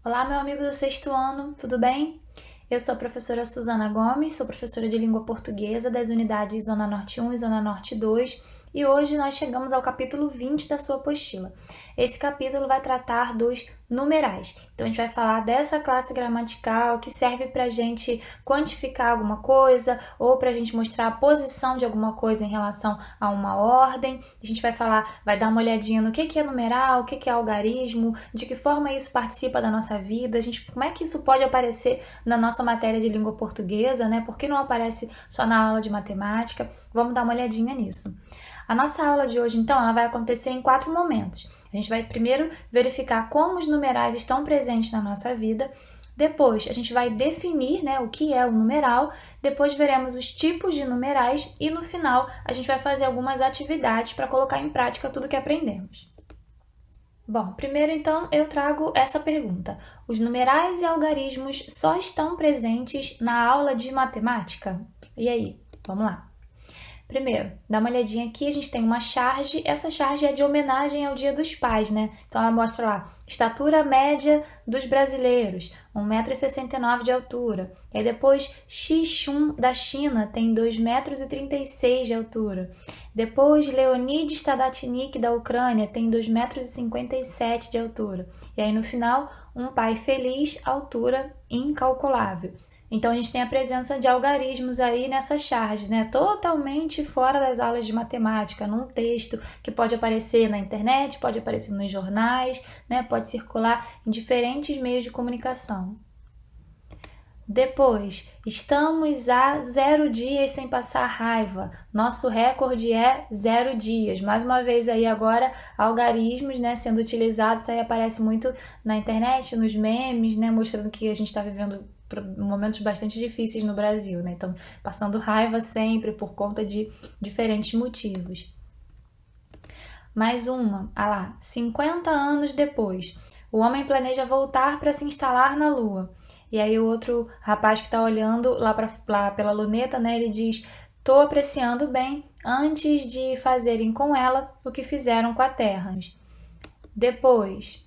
Olá, meu amigo do sexto ano, tudo bem? Eu sou a professora Suzana Gomes, sou professora de língua portuguesa das unidades Zona Norte 1 e Zona Norte 2 e hoje nós chegamos ao capítulo 20 da sua apostila. Esse capítulo vai tratar dos numerais. Então a gente vai falar dessa classe gramatical que serve para a gente quantificar alguma coisa ou para a gente mostrar a posição de alguma coisa em relação a uma ordem. A gente vai falar, vai dar uma olhadinha no que é numeral, o que é algarismo, de que forma isso participa da nossa vida, como é que isso pode aparecer na nossa matéria de língua portuguesa, né? Por que não aparece só na aula de matemática? Vamos dar uma olhadinha nisso. A nossa aula de hoje, então, ela vai acontecer em 4 momentos. A gente vai primeiro verificar como os numerais estão presentes na nossa vida. Depois, a gente vai definir, né, o que é o numeral. Depois, veremos os tipos de numerais. E, no final, a gente vai fazer algumas atividades para colocar em prática tudo que aprendemos. Bom, primeiro, então, eu trago essa pergunta. Os numerais e algarismos só estão presentes na aula de matemática? E aí? Vamos lá. Primeiro, dá uma olhadinha aqui, a gente tem uma charge. Essa charge é de homenagem ao Dia dos Pais, né? Então ela mostra lá, estatura média dos brasileiros, 1,69 m de altura. E aí depois, Xixun da China tem 2,36 m de altura. Depois, Leonid Stadatnik da Ucrânia tem 2,57 m de altura. E aí no final, um pai feliz, altura incalculável. Então, a gente tem a presença de algarismos aí nessa charge, né? Totalmente fora das aulas de matemática, num texto que pode aparecer na internet, pode aparecer nos jornais, né? Pode circular em diferentes meios de comunicação. Depois, estamos a 0 dias sem passar raiva. Nosso recorde é 0 dias. Mais uma vez aí agora, algarismos, né, sendo utilizados. Aí aparece muito na internet, nos memes, né, mostrando que a gente está vivendo momentos bastante difíceis no Brasil, né? Então, passando raiva sempre por conta de diferentes motivos. Mais uma, 50 anos depois, o homem planeja voltar para se instalar na Lua. E aí o outro rapaz que está olhando lá pela luneta, né, ele diz: "Tô apreciando bem antes de fazerem com ela o que fizeram com a Terra." Depois,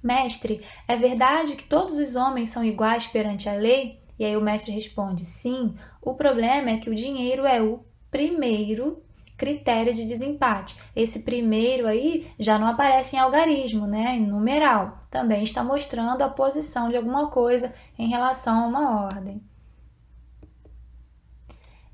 mestre, é verdade que todos os homens são iguais perante a lei? E aí o mestre responde: sim, o problema é que o dinheiro é o primeiro critério de desempate. Esse primeiro aí já não aparece em algarismo, né? Em numeral. Também está mostrando a posição de alguma coisa em relação a uma ordem.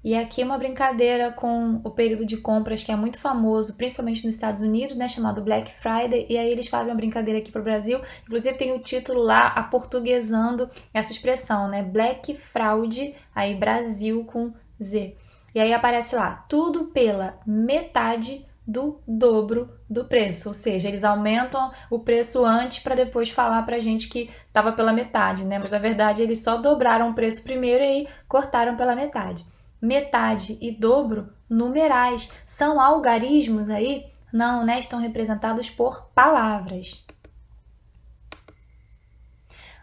E aqui uma brincadeira com o período de compras que é muito famoso, principalmente nos Estados Unidos, né, chamado Black Friday, e aí eles fazem uma brincadeira aqui para o Brasil, inclusive tem o título lá aportuguesando essa expressão, né, Black Fraud, aí Brasil com Z. E aí aparece lá, tudo pela metade do dobro do preço, ou seja, eles aumentam o preço antes para depois falar pra gente que estava pela metade, né, mas na verdade eles só dobraram o preço primeiro e aí cortaram pela metade. Metade e dobro, numerais, são algarismos aí? Não, né? Estão representados por palavras.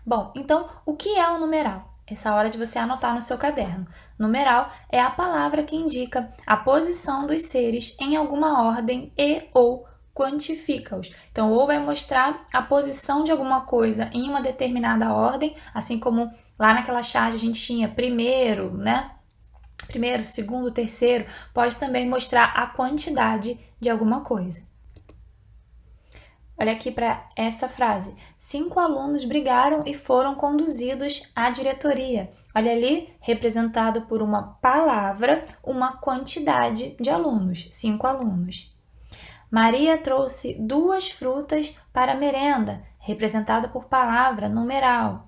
Bom, então, o que é o numeral? Essa é a hora de você anotar no seu caderno. Numeral é a palavra que indica a posição dos seres em alguma ordem e ou quantifica-os. Então, ou vai mostrar a posição de alguma coisa em uma determinada ordem, assim como lá naquela charge a gente tinha primeiro, né? Primeiro, segundo, terceiro, pode também mostrar a quantidade de alguma coisa. Olha aqui para essa frase. 5 alunos brigaram e foram conduzidos à diretoria. Olha ali, representado por uma palavra, uma quantidade de alunos, 5 alunos. Maria trouxe 2 frutas para a merenda, representada por palavra, numeral.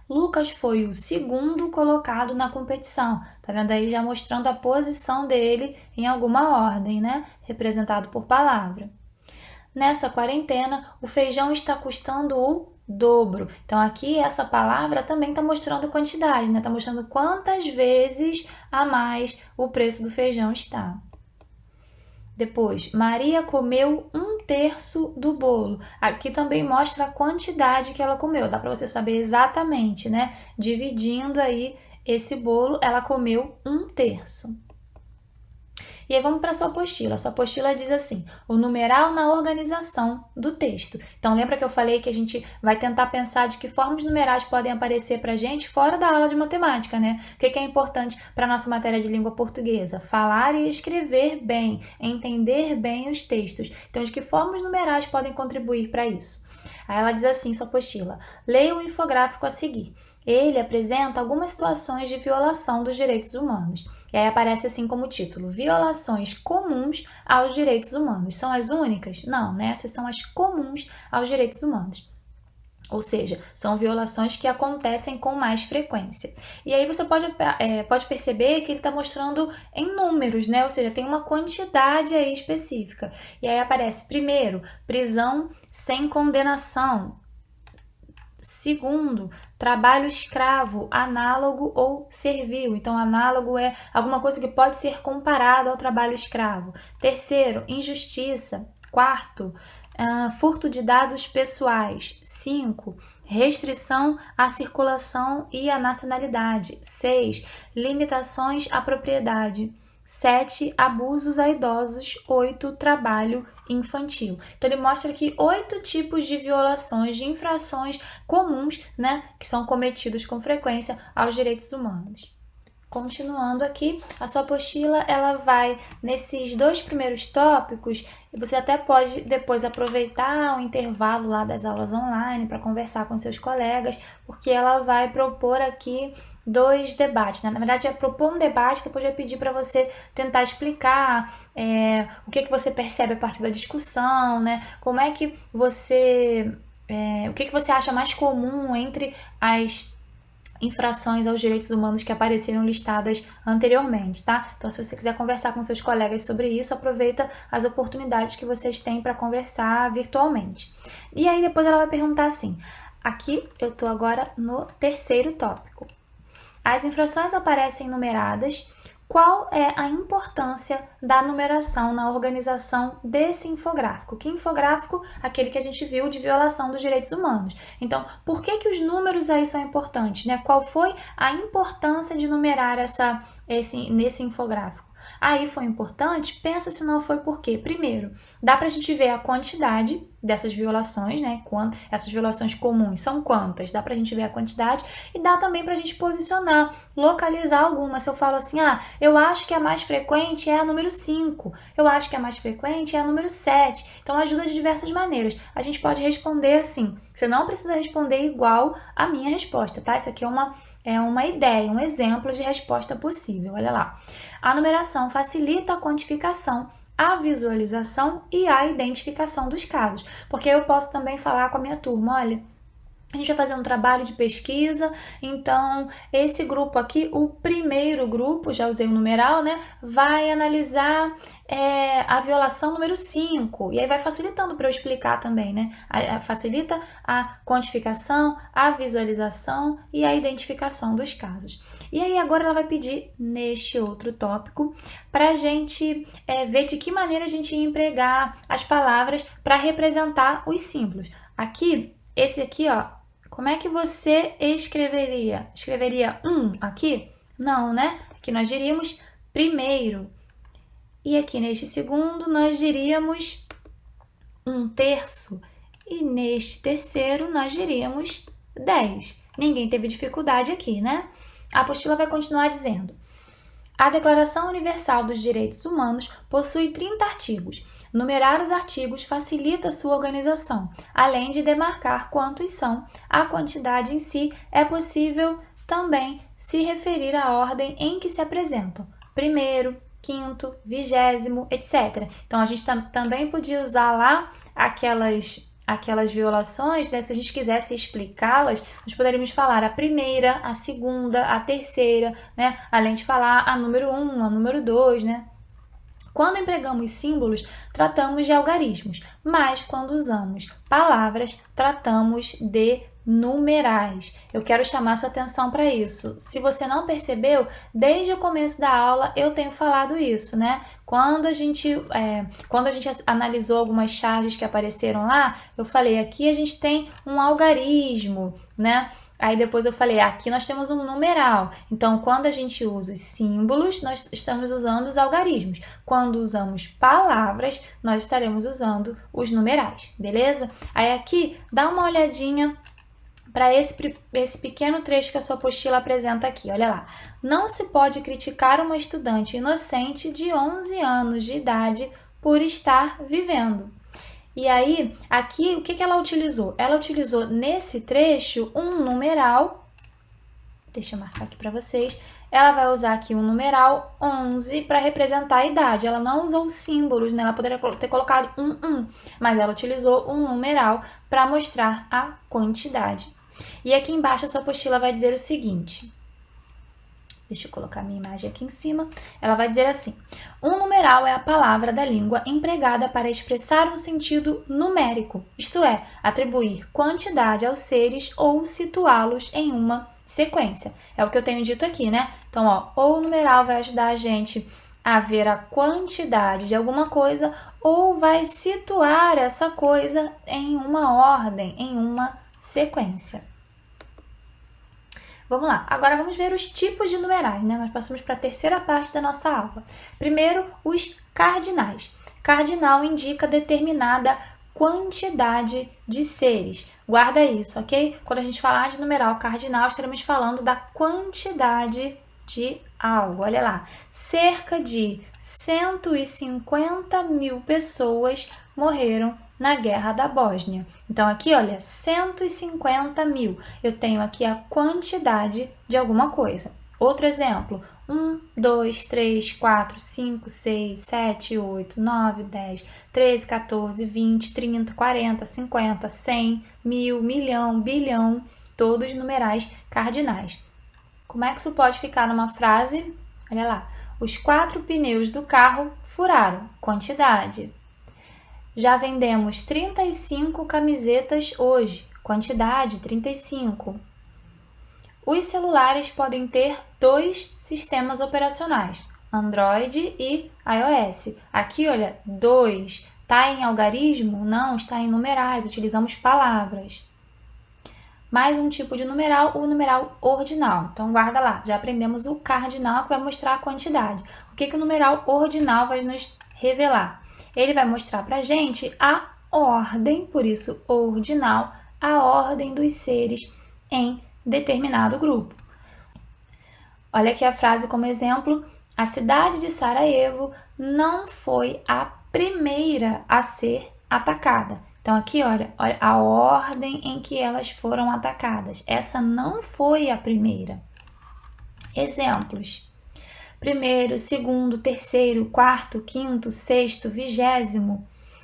Lucas foi o segundo colocado na competição. Tá vendo aí já mostrando a posição dele em alguma ordem, né? Representado por palavra. Nessa quarentena, o feijão está custando o dobro. Então aqui essa palavra também está mostrando quantidade, né? Está mostrando quantas vezes a mais o preço do feijão está. Depois, Maria comeu 1/3 do bolo. Aqui também mostra a quantidade que ela comeu. Dá para você saber exatamente, né? Dividindo aí esse bolo, ela comeu 1/3. E aí vamos para a sua apostila. A sua apostila diz assim, o numeral na organização do texto. Então lembra que eu falei que a gente vai tentar pensar de que forma os numerais podem aparecer para a gente fora da aula de matemática, né? O que é importante para a nossa matéria de língua portuguesa? Falar e escrever bem, entender bem os textos. Então de que forma os numerais podem contribuir para isso? Aí ela diz assim, sua apostila, leia o infográfico a seguir. Ele apresenta algumas situações de violação dos direitos humanos. E aí aparece assim como título, violações comuns aos direitos humanos. São as únicas? Não, né? Essas são as comuns aos direitos humanos. Ou seja, são violações que acontecem com mais frequência. E aí você pode perceber que ele está mostrando em números, né? Ou seja, tem uma quantidade aí específica. E aí aparece, primeiro, prisão sem condenação. Segundo, trabalho escravo, análogo ou servil. Então, análogo é alguma coisa que pode ser comparado ao trabalho escravo. Terceiro, injustiça. Quarto, furto de dados pessoais. 5. Restrição à circulação e à nacionalidade. 6. Limitações à propriedade. 7. Abusos a idosos. 8. Trabalho infantil. Então, ele mostra aqui 8 tipos de violações, de infrações comuns, né, que são cometidos com frequência aos direitos humanos. Continuando aqui, a sua apostila, ela vai nesses 2 primeiros tópicos, e você até pode depois aproveitar o intervalo lá das aulas online para conversar com seus colegas, porque ela vai propor aqui 2 debates, né? Na verdade, vai propor um debate, depois vai pedir para você tentar explicar o que você percebe a partir da discussão, né? Como é que você... o que você acha mais comum entre as infrações aos direitos humanos que apareceram listadas anteriormente, tá? Então, se você quiser conversar com seus colegas sobre isso, aproveita as oportunidades que vocês têm para conversar virtualmente. E aí, depois ela vai perguntar assim, aqui eu tô agora no 3º tópico. As infrações aparecem numeradas. Qual é a importância da numeração na organização desse infográfico? Que infográfico? Aquele que a gente viu de violação dos direitos humanos. Então, por que os números aí são importantes, né? Qual foi a importância de numerar nesse infográfico? Aí foi importante? Pensa se não foi por quê. Primeiro, dá pra gente ver a quantidade dessas violações, né? Essas violações comuns são quantas? Dá pra gente ver a quantidade e dá também pra gente posicionar, localizar algumas. Se eu falo assim, eu acho que a mais frequente é a número 5, eu acho que a mais frequente é a número 7. Então ajuda de diversas maneiras. A gente pode responder assim, você não precisa responder igual a minha resposta, tá? Isso aqui é uma ideia, um exemplo de resposta possível, olha lá. A numeração facilita a quantificação, a visualização e a identificação dos casos. Porque eu posso também falar com a minha turma, olha, a gente vai fazer um trabalho de pesquisa, então esse grupo aqui, o primeiro grupo, já usei o numeral, né, vai analisar a violação número 5, e aí vai facilitando para eu explicar também, né, facilita a quantificação, a visualização e a identificação dos casos. E aí agora ela vai pedir neste outro tópico para a gente ver de que maneira a gente ia empregar as palavras para representar os símbolos. Aqui, esse aqui, ó, como é que você escreveria? Escreveria aqui? Não, né? Aqui nós diríamos primeiro. E aqui neste segundo nós diríamos 1/3. E neste terceiro nós diríamos 10. Ninguém teve dificuldade aqui, né? A apostila vai continuar dizendo: a Declaração Universal dos Direitos Humanos possui 30 artigos. Numerar os artigos facilita sua organização, além de demarcar quantos são. A quantidade em si é possível também se referir à ordem em que se apresentam. Primeiro, quinto, 20º, etc. Então, a gente também podia usar lá aquelas violações, né? Se a gente quisesse explicá-las, nós poderíamos falar a primeira, a segunda, a terceira, né? Além de falar a número 1, a número 2, né? Quando empregamos símbolos, tratamos de algarismos, mas quando usamos palavras, tratamos de numerais. Eu quero chamar sua atenção para isso. Se você não percebeu, desde o começo da aula eu tenho falado isso, né? Quando a gente analisou algumas charges que apareceram lá, eu falei, aqui a gente tem um algarismo, né? Aí depois eu falei, aqui nós temos um numeral. Então, quando a gente usa os símbolos, nós estamos usando os algarismos. Quando usamos palavras, nós estaremos usando os numerais, beleza? Aí aqui, dá uma olhadinha para esse pequeno trecho que a sua apostila apresenta aqui, olha lá. Não se pode criticar uma estudante inocente de 11 anos de idade por estar vivendo. E aí, aqui, o que ela utilizou? Ela utilizou nesse trecho um numeral, deixa eu marcar aqui para vocês, ela vai usar aqui um numeral 11 para representar a idade. Ela não usou símbolos, né? Ela poderia ter colocado um, mas ela utilizou um numeral para mostrar a quantidade. E aqui embaixo a sua apostila vai dizer o seguinte, deixa eu colocar minha imagem aqui em cima, ela vai dizer assim, um numeral é a palavra da língua empregada para expressar um sentido numérico, isto é, atribuir quantidade aos seres ou situá-los em uma sequência. É o que eu tenho dito aqui, né? Então, ou o numeral vai ajudar a gente a ver a quantidade de alguma coisa, ou vai situar essa coisa em uma ordem, em uma sequência. Vamos lá, agora vamos ver os tipos de numerais, né? Nós passamos para a terceira parte da nossa aula. Primeiro, os cardinais. Cardinal indica determinada quantidade de seres. Guarda isso, ok? Quando a gente falar de numeral cardinal, estaremos falando da quantidade de algo. Olha lá, cerca de 150 mil pessoas morreram na Guerra da Bósnia. Então, aqui, olha, 150 mil. Eu tenho aqui a quantidade de alguma coisa. Outro exemplo, 1, 2, 3, 4, 5, 6, 7, 8, 9, 10, 13, 14, 20, 30, 40, 50, 100, mil, milhão, bilhão, todos numerais cardinais. Como é que isso pode ficar numa frase? Olha lá, os 4 pneus do carro furaram. Quantidade. Já vendemos 35 camisetas hoje. Quantidade, 35. Os celulares podem ter 2 sistemas operacionais, Android e iOS. Aqui, olha, 2. Está em algarismo? Não, está em numerais, utilizamos palavras. Mais um tipo de numeral, o numeral ordinal. Então, guarda lá, já aprendemos o cardinal que vai mostrar a quantidade. O que o numeral ordinal vai nos revelar? Ele vai mostrar para a gente a ordem, por isso ordinal, a ordem dos seres em determinado grupo. Olha aqui a frase como exemplo, a cidade de Sarajevo não foi a primeira a ser atacada. Então aqui, olha a ordem em que elas foram atacadas. Essa não foi a primeira. Exemplos. Primeiro, segundo, terceiro, quarto, quinto, sexto, 20º,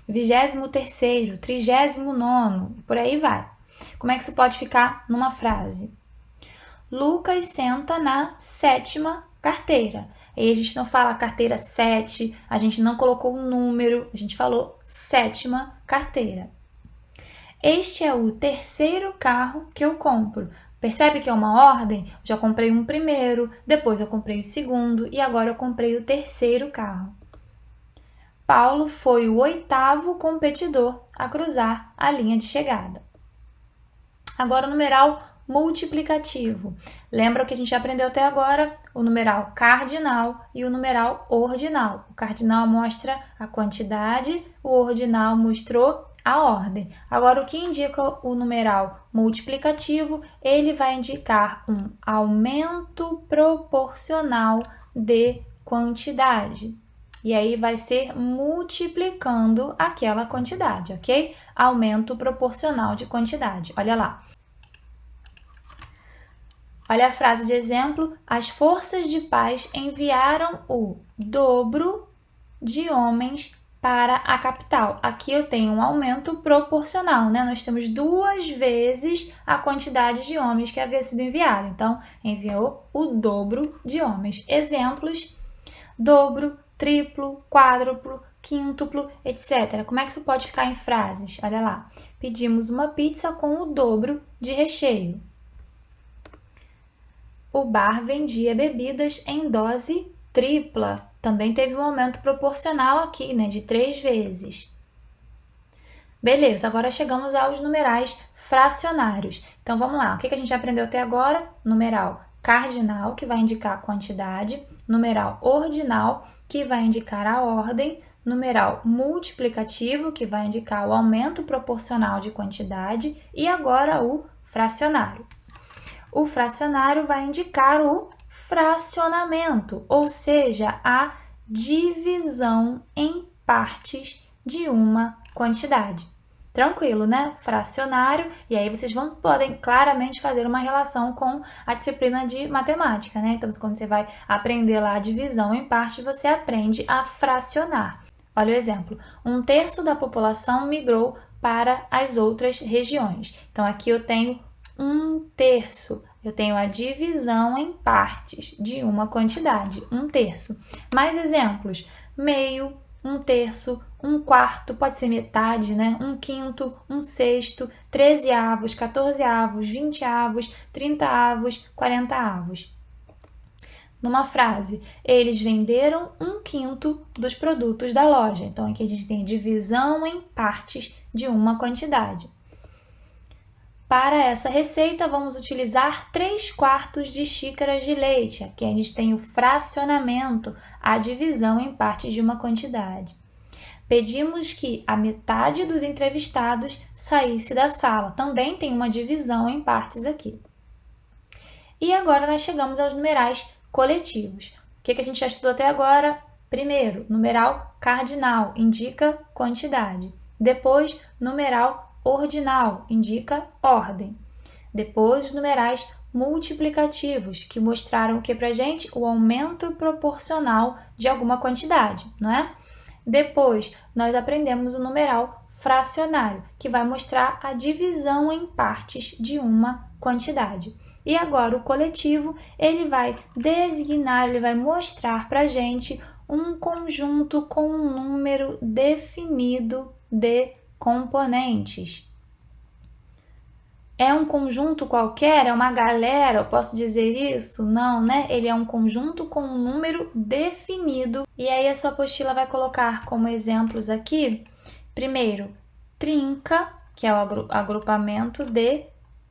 23º, 39º, por aí vai. Como é que isso pode ficar numa frase? Lucas senta na 7ª carteira. Aí a gente não fala carteira 7, a gente não colocou um número, a gente falou 7ª carteira. Este é o 3º carro que eu compro. Percebe que é uma ordem? Já comprei um primeiro, depois eu comprei o segundo e agora eu comprei o 3º carro. Paulo foi o 8º competidor a cruzar a linha de chegada. Agora o numeral multiplicativo. Lembra o que a gente aprendeu até agora? O numeral cardinal e o numeral ordinal. O cardinal mostra a quantidade, o ordinal mostrou a ordem. Agora, o que indica o numeral multiplicativo? Ele vai indicar um aumento proporcional de quantidade. E aí vai ser multiplicando aquela quantidade, ok? Aumento proporcional de quantidade. Olha lá. Olha a frase de exemplo. As forças de paz enviaram o dobro de homens para a capital. Aqui eu tenho um aumento proporcional, né? Nós temos 2 vezes a quantidade de homens que havia sido enviado. Então, enviou o dobro de homens. Exemplos, dobro, triplo, quádruplo, quíntuplo, etc. Como é que isso pode ficar em frases? Olha lá. Pedimos uma pizza com o dobro de recheio. O bar vendia bebidas em dose tripla. Também teve um aumento proporcional aqui, né, de 3 vezes. Beleza, agora chegamos aos numerais fracionários. Então, vamos lá. O que a gente aprendeu até agora? Numeral cardinal, que vai indicar a quantidade. Numeral ordinal, que vai indicar a ordem. Numeral multiplicativo, que vai indicar o aumento proporcional de quantidade. E agora o fracionário. O fracionário vai indicar o fracionamento, ou seja, a divisão em partes de uma quantidade. Tranquilo, né? Fracionário, e aí vocês podem claramente fazer uma relação com a disciplina de matemática, né? Então, quando você vai aprender lá a divisão em partes, você aprende a fracionar. Olha o exemplo. 1/3 da população migrou para as outras regiões. Então, aqui eu tenho 1/3. Eu tenho a divisão em partes de uma quantidade, 1/3. Mais exemplos: meio, 1/3, 1/4, pode ser metade, né? 1/5, 1/6, 13avos, 14avos, 20avos, 30avos, 40avos. Numa frase, eles venderam 1/5 dos produtos da loja. Então, aqui a gente tem divisão em partes de uma quantidade. Para essa receita, vamos utilizar 3/4 de xícaras de leite. Aqui a gente tem o fracionamento, a divisão em partes de uma quantidade. Pedimos que a metade dos entrevistados saísse da sala. Também tem uma divisão em partes aqui. E agora nós chegamos aos numerais coletivos. O que a gente já estudou até agora? Primeiro, numeral cardinal, indica quantidade. Depois, numeral ordinal, indica ordem. Depois, os numerais multiplicativos, que mostraram o que para a gente? O aumento proporcional de alguma quantidade, não é? Depois, nós aprendemos o numeral fracionário, que vai mostrar a divisão em partes de uma quantidade. E agora, o coletivo, ele vai designar, ele vai mostrar para a gente um conjunto com um número definido de componentes. É um conjunto qualquer? É uma galera? Eu posso dizer isso? Não, né? Ele é um conjunto com um número definido. E aí a sua apostila vai colocar como exemplos aqui, primeiro, trinca, que é o agrupamento de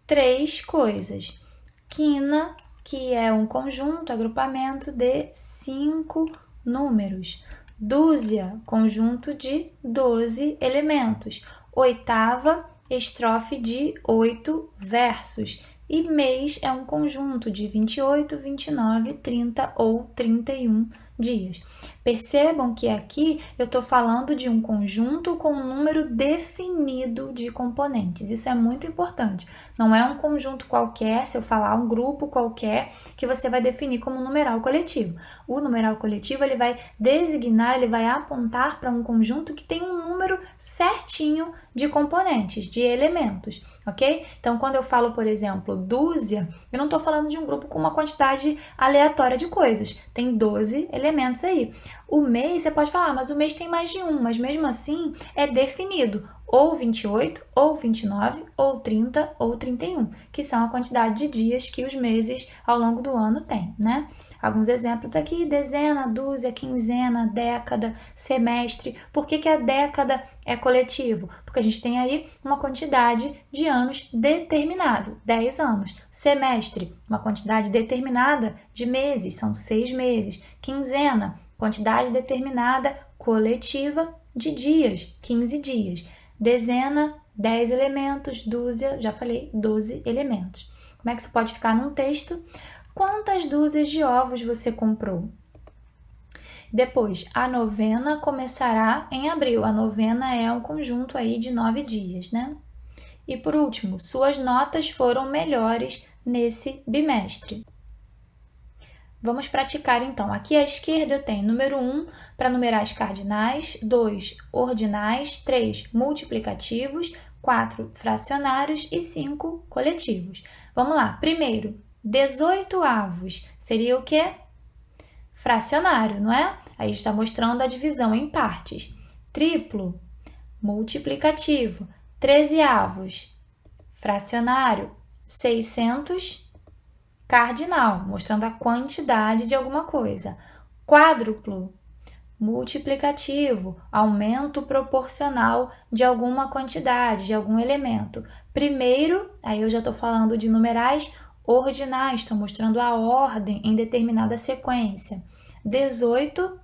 3 coisas. Quina, que é um conjunto, agrupamento de 5 números. Dúzia, conjunto de 12 elementos. Oitava, estrofe de 8 versos. E mês é um conjunto de 28, 29, 30 ou 31 dias. Percebam que aqui eu estou falando de um conjunto com um número definido de componentes. Isso é muito importante. Não é um conjunto qualquer, se eu falar um grupo qualquer, que você vai definir como numeral coletivo. O numeral coletivo ele vai designar, ele vai apontar para um conjunto que tem um número certinho de componentes, de elementos, ok? Então, quando eu falo, por exemplo, dúzia, eu não estou falando de um grupo com uma quantidade aleatória de coisas. Tem 12 elementos aí. O mês, você pode falar, mas o mês tem mais de um, mas mesmo assim é definido. Ou 28, ou 29, ou 30, ou 31, que são a quantidade de dias que os meses ao longo do ano têm, né? Alguns exemplos aqui: dezena, dúzia, quinzena, década, semestre. Por que a década é coletivo? Porque a gente tem aí uma quantidade de anos determinado, 10 anos. Semestre, uma quantidade determinada de meses, são 6 meses. Quinzena, quantidade determinada coletiva de dias, 15 dias. Dezena, 10 elementos. Dúzia, já falei, 12 elementos. Como é que isso pode ficar num texto? Quantas dúzias de ovos você comprou? Depois, a novena começará em abril. A novena é um conjunto aí de 9 dias, né? E por último, suas notas foram melhores nesse bimestre. Vamos praticar então. Aqui à esquerda eu tenho número 1 para numerais cardinais, 2 ordinais, 3 multiplicativos, 4 fracionários e 5 coletivos. Vamos lá. Primeiro, 18avos seria o quê? Fracionário, não é? Aí está mostrando a divisão em partes. triplo, multiplicativo, 13avos, fracionário, 600, cardinal, mostrando a quantidade de alguma coisa, quádruplo, multiplicativo, aumento proporcional de alguma quantidade, de algum elemento. Primeiro, aí eu já estou falando de numerais ordinais, estou mostrando a ordem em determinada sequência. 18,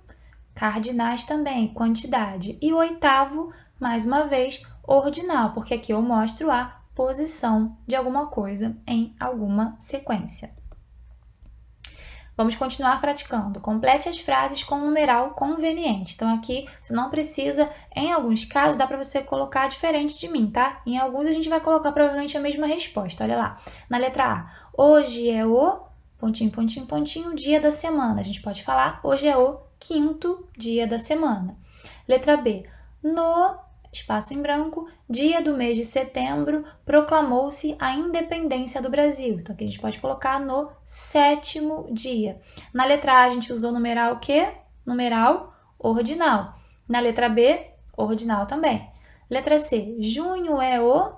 cardinais também, quantidade. E o oitavo, mais uma vez, ordinal, porque aqui eu mostro a posição de alguma coisa em alguma sequência. Vamos continuar praticando. Complete as frases com um numeral conveniente. Então, aqui, você não precisa, em alguns casos, dá para você colocar diferente de mim, tá? Em alguns, a gente vai colocar provavelmente a mesma resposta. Olha lá. Na letra A, hoje é o... pontinho, pontinho, pontinho, dia da semana. A gente pode falar, hoje é o 5º dia da semana. Letra B, no... espaço em branco, dia do mês de setembro, proclamou-se a independência do Brasil. Então, aqui a gente pode colocar no 7º dia. Na letra A, a gente usou numeral o quê? Numeral ordinal. Na letra B, ordinal também. Letra C, junho é o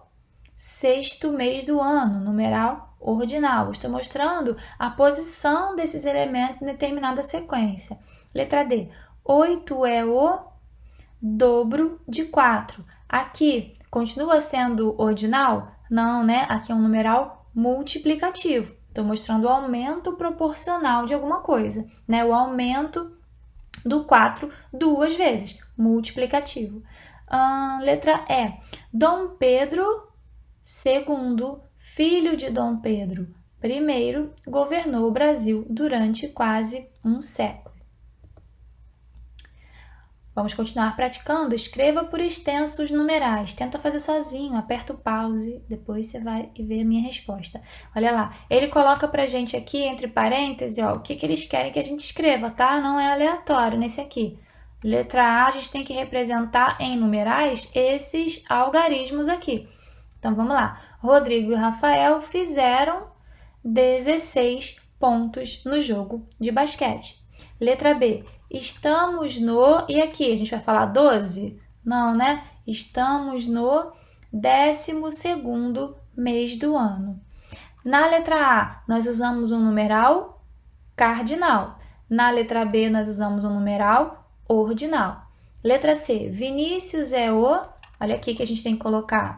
6º mês do ano, numeral ordinal. Estou mostrando a posição desses elementos em determinada sequência. Letra D, 8 é o dobro de 4. Aqui, continua sendo ordinal? Não, né? Aqui é um numeral multiplicativo. Estou mostrando o aumento proporcional de alguma coisa, né? O aumento do 4 duas vezes, multiplicativo. Letra E. Dom Pedro II, filho de Dom Pedro I, governou o Brasil durante quase um século. Vamos continuar praticando. Escreva por extensos numerais. Tenta fazer sozinho, aperta o pause, depois você vai ver a minha resposta. Olha lá, ele coloca pra gente aqui, entre parênteses, ó, o que eles querem que a gente escreva, tá? Não é aleatório nesse aqui. Letra A, a gente tem que representar em numerais esses algarismos aqui. Então, vamos lá. Rodrigo e Rafael fizeram 16 pontos no jogo de basquete. Letra B. Estamos no... E aqui, a gente vai falar 12? Não, né? Estamos no 12º mês do ano. Na letra A, nós usamos um numeral cardinal. Na letra B, nós usamos um numeral ordinal. Letra C, Vinícius é o... Olha aqui que a gente tem que colocar.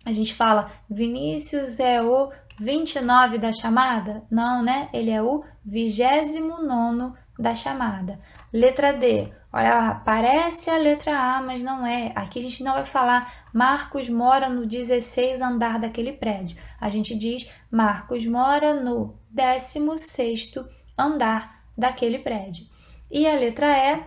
A gente fala, Vinícius é o 29 da chamada? Não, né? Ele é o 29º da chamada. Letra D, olha lá, parece a letra A, mas não é. Aqui a gente não vai falar Marcos mora no 16º andar daquele prédio. A gente diz Marcos mora no 16º andar daquele prédio. E a letra E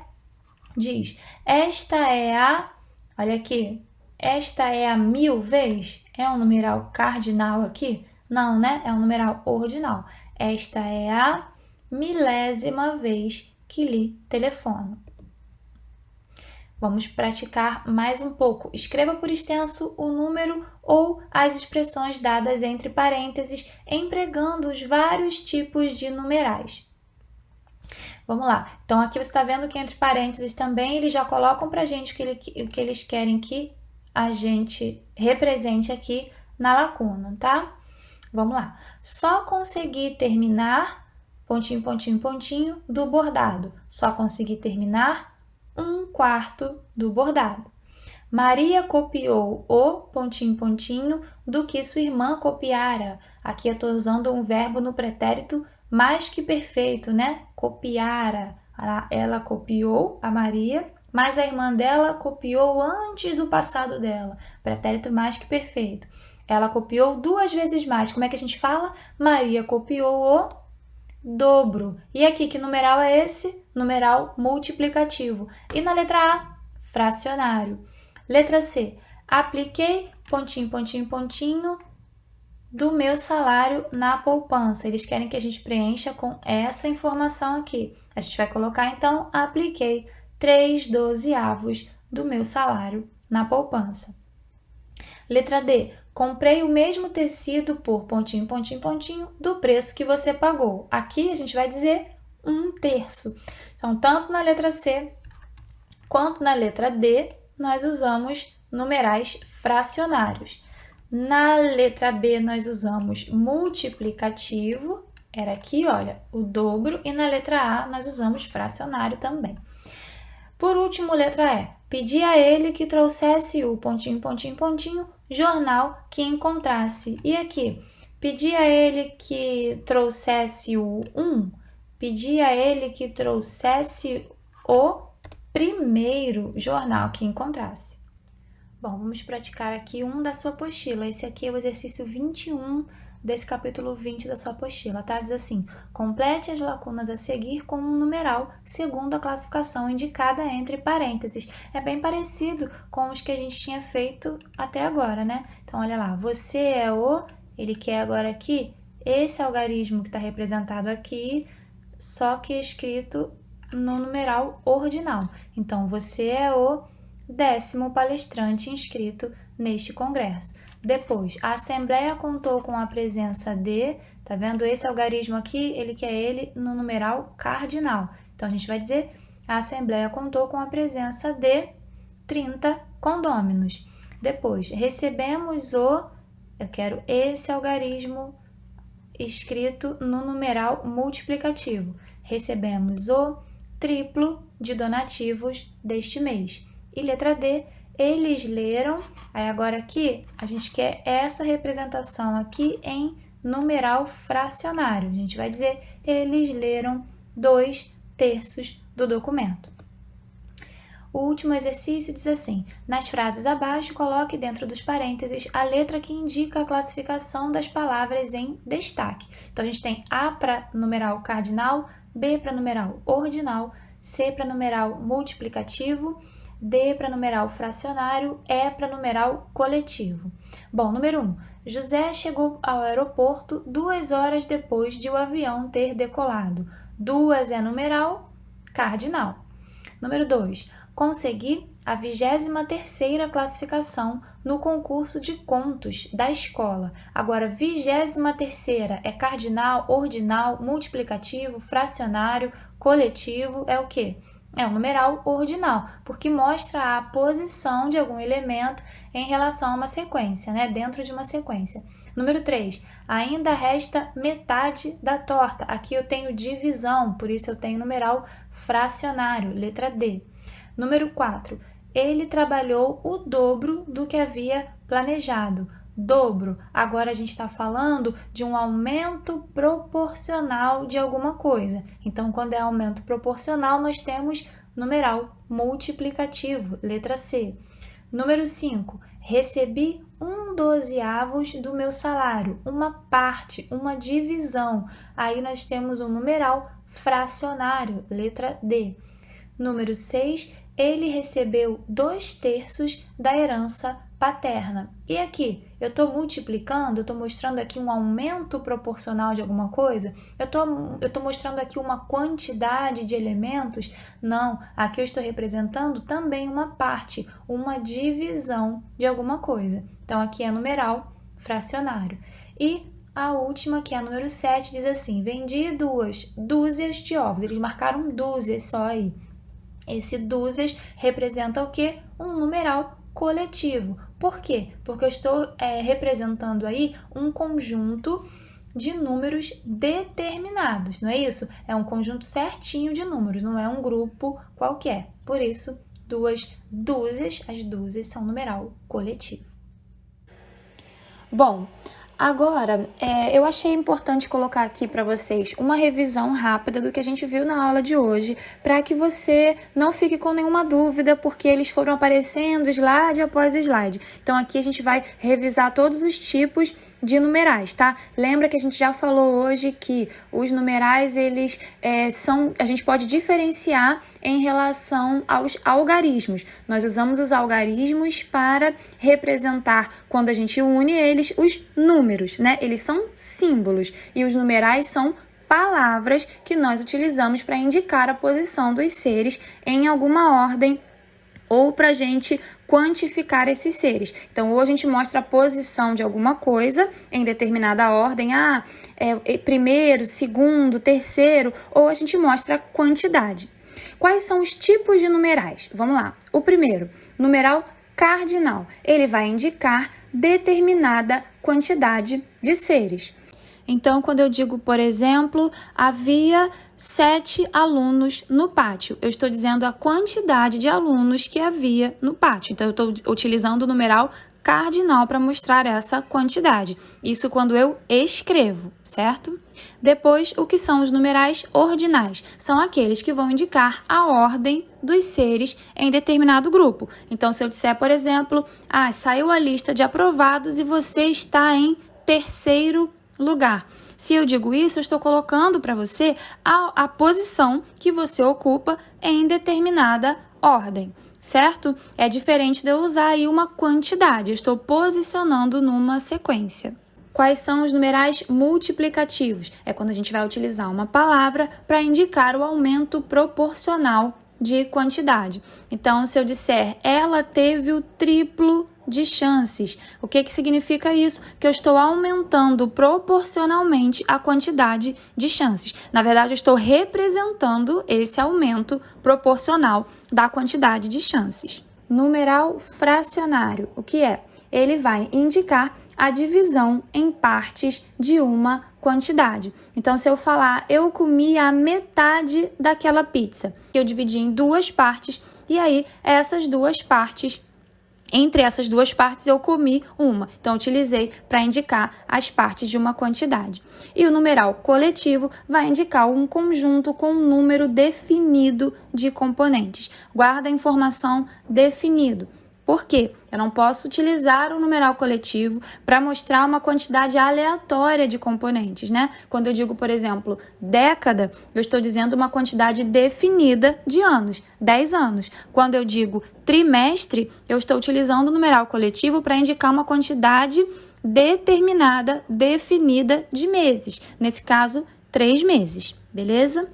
diz, esta é a... Olha aqui, esta é a 1000 vez? É um numeral cardinal aqui? Não, né? É um numeral ordinal. Esta é a 1000ª vez que lhe telefono. Vamos praticar mais um pouco. Escreva por extenso o número ou as expressões dadas entre parênteses, empregando os vários tipos de numerais. Vamos lá. Então, aqui você está vendo que entre parênteses também eles já colocam para a gente o que eles querem que a gente represente aqui na lacuna, tá? Vamos lá. Só consegui terminar, pontinho, pontinho, pontinho, do bordado. Só consegui terminar 1/4 do bordado. Maria copiou o, pontinho, pontinho, do que sua irmã copiara. Aqui eu estou usando um verbo no pretérito mais que perfeito, né? Copiara. Ela copiou, a Maria, mas a irmã dela copiou antes do passado dela. Pretérito mais que perfeito. Ela copiou 2 vezes mais. Como é que a gente fala? Maria copiou o dobro. E aqui, que numeral é esse? Numeral multiplicativo. E na letra A, fracionário. Letra C, apliquei, pontinho, pontinho, pontinho, do meu salário na poupança. Eles querem que a gente preencha com essa informação aqui. A gente vai colocar, então, apliquei 3/12 do meu salário na poupança. Letra D, comprei o mesmo tecido por pontinho, pontinho, pontinho, do preço que você pagou. Aqui a gente vai dizer 1/3. Então, tanto na letra C Quanto na letra D, nós usamos numerais fracionários. Na letra B, nós usamos multiplicativo, era aqui, olha, o dobro, e na letra A, nós usamos fracionário também. Por último, letra E. Pedi a ele que trouxesse o ... jornal que encontrasse. E aqui, pedi a ele que trouxesse o 1, pedi a ele que trouxesse o primeiro jornal que encontrasse. Bom, vamos praticar aqui um da sua apostila. Esse aqui é o exercício 21 desse capítulo 20 da sua apostila, tá? Diz assim: complete as lacunas a seguir com um numeral segundo a classificação indicada entre parênteses. É bem parecido com os que a gente tinha feito até agora, né? Então, olha lá, você é o... Ele quer agora aqui esse algarismo que está representado aqui, só que escrito no numeral ordinal. Então, você é o 10º palestrante inscrito neste congresso. Depois, a Assembleia contou com a presença de, tá vendo? Esse algarismo aqui, ele quer ele no numeral cardinal. Então, a gente vai dizer, a Assembleia contou com a presença de 30 condôminos. Depois, recebemos eu quero esse algarismo escrito no numeral multiplicativo. Recebemos o triplo de donativos deste mês. E letra D, eles leram, aí agora aqui a gente quer essa representação aqui em numeral fracionário. A gente vai dizer, eles leram 2/3 do documento. O último exercício diz assim: nas frases abaixo, coloque dentro dos parênteses a letra que indica a classificação das palavras em destaque. Então, a gente tem A para numeral cardinal, B para numeral ordinal, C para numeral multiplicativo, D para numeral fracionário, E para numeral coletivo. Bom, número 1. José chegou ao aeroporto 2 horas depois de o avião ter decolado. 2 é numeral cardinal. Número 2. Consegui a 23ª classificação no concurso de contos da escola. Agora, 23ª é cardinal, ordinal, multiplicativo, fracionário, coletivo, é o quê? É o numeral ordinal, porque mostra a posição de algum elemento em relação a uma sequência, né? Dentro de uma sequência. Número 3. Ainda resta metade da torta. Aqui eu tenho divisão, por isso eu tenho numeral fracionário, letra D. Número 4. Ele trabalhou o dobro do que havia planejado. Dobro. Agora a gente está falando de um aumento proporcional de alguma coisa. Então, quando é aumento proporcional, nós temos numeral multiplicativo, letra C. Número 5. Recebi 1/12 do meu salário. Uma parte, uma divisão. Aí nós temos um numeral fracionário, letra D. Número 6. Ele recebeu 2/3 da herança paterna. E aqui, eu estou multiplicando, eu estou mostrando aqui um aumento proporcional de alguma coisa? Eu estou mostrando aqui uma quantidade de elementos? Não, aqui eu estou representando também uma parte, uma divisão de alguma coisa. Então, aqui é numeral fracionário. E a última, que é a número 7, diz assim: vendi 2 dúzias de ovos. Eles marcaram dúzias só aí. Esse dúzias representa o quê? Um numeral coletivo. Por quê? Porque eu estou representando aí um conjunto de números determinados, não é isso? É um conjunto certinho de números, não é um grupo qualquer. Por isso, 2 dúzias, as dúzias são numeral coletivo. Bom, agora, eu achei importante colocar aqui para vocês uma revisão rápida do que a gente viu na aula de hoje, para que você não fique com nenhuma dúvida, porque eles foram aparecendo slide após slide. Então, aqui a gente vai revisar todos os tipos de numerais, tá? Lembra que a gente já falou hoje que os numerais, eles a gente pode diferenciar em relação aos algarismos. Nós usamos os algarismos para representar, quando a gente une eles, os números, né? Eles são símbolos e os numerais são palavras que nós utilizamos para indicar a posição dos seres em alguma ordem ou para a gente quantificar esses seres. Então, ou a gente mostra a posição de alguma coisa em determinada ordem, primeiro, segundo, terceiro, ou a gente mostra a quantidade. Quais são os tipos de numerais? Vamos lá. O primeiro, numeral cardinal. Ele vai indicar determinada quantidade de seres. Então, quando eu digo, por exemplo, havia 7 alunos no pátio, eu estou dizendo a quantidade de alunos que havia no pátio. Então, eu estou utilizando o numeral cardinal para mostrar essa quantidade. Isso quando eu escrevo, certo? Depois, o que são os numerais ordinais? São aqueles que vão indicar a ordem dos seres em determinado grupo. Então, se eu disser, por exemplo, saiu a lista de aprovados e você está em terceiro lugar. Se eu digo isso, eu estou colocando para você a posição que você ocupa em determinada ordem, certo? É diferente de eu usar aí uma quantidade, eu estou posicionando numa sequência. Quais são os numerais multiplicativos? É quando a gente vai utilizar uma palavra para indicar o aumento proporcional de quantidade. Então, se eu disser, ela teve o triplo de chances. O que significa isso? Que eu estou aumentando proporcionalmente a quantidade de chances. Na verdade, eu estou representando esse aumento proporcional da quantidade de chances. Numeral fracionário, o que é? Ele vai indicar a divisão em partes de uma quantidade. Então, se eu falar, eu comi a metade daquela pizza, eu dividi em 2 partes, e aí entre essas duas partes eu comi uma. Então, eu utilizei para indicar as partes de uma quantidade. E o numeral coletivo vai indicar um conjunto com um número definido de componentes. Guarda a informação definido. Por quê? Eu não posso utilizar o numeral coletivo para mostrar uma quantidade aleatória de componentes, né? Quando eu digo, por exemplo, década, eu estou dizendo uma quantidade definida de anos, 10 anos. Quando eu digo trimestre, eu estou utilizando o numeral coletivo para indicar uma quantidade determinada, definida de meses. Nesse caso, 3 meses, beleza?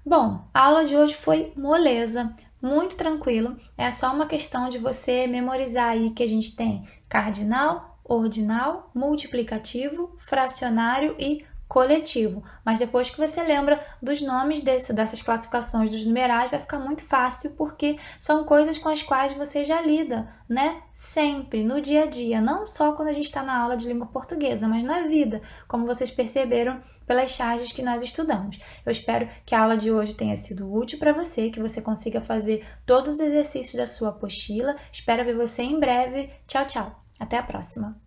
Bom, a aula de hoje foi moleza, muito tranquilo. É só uma questão de você memorizar aí que a gente tem cardinal, ordinal, multiplicativo, fracionário e coletivo. Mas depois que você lembra dos nomes dessas classificações dos numerais, vai ficar muito fácil, porque são coisas com as quais você já lida, né? Sempre, no dia a dia. Não só quando a gente está na aula de língua portuguesa, mas na vida, como vocês perceberam pelas charges que nós estudamos. Eu espero que a aula de hoje tenha sido útil para você, que você consiga fazer todos os exercícios da sua apostila. Espero ver você em breve. Tchau, tchau. Até a próxima.